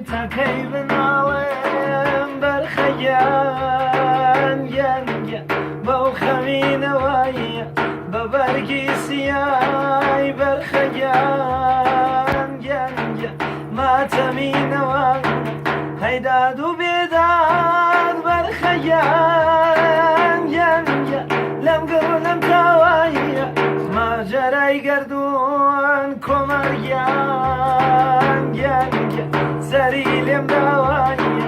تاکەی بناڵێم بەرخەیان گەنگە بەو خەمینەوەیە بە بەرگی سیای بەرخەیان گەنگە ماتەمینەوە هەیداد و بێداد بەرخەیان گەنگە لەم گڕ لەم تاوایە ماجەرای گەردوون کۆمەریان گەنگە سەری لێم داوایە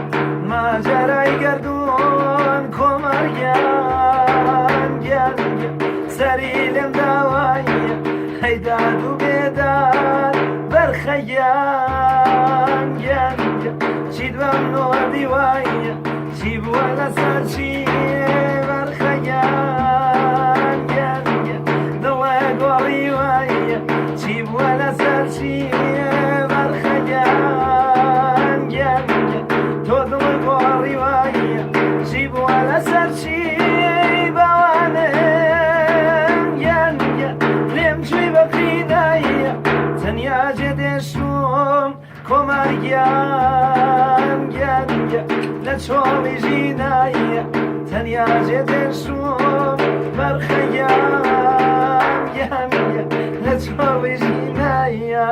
ماجەرای گەردوون کۆمەریان گەنگە سەری لێم داوایە هەیداد و بێداد بەرخەیان گەنگە چیت بەم نۆردی وایە چی بووە لەسەر چی بەرخەیان گەنگە دڵێ گۆڕی وایە چی بووە لەسەر چی بەرخەیان گەنگە تۆ دڵ گۆڕی وایە چی بووە لەسەر چی باوانم گەنگە لێم جوی بەقینایە تەنیا جێدێشوم کۆمەریان گەنگە لە چۆڵی ژینایە تەنیا جێدێشوم بەرخەیان گەنگە لە چۆڵی ژینایە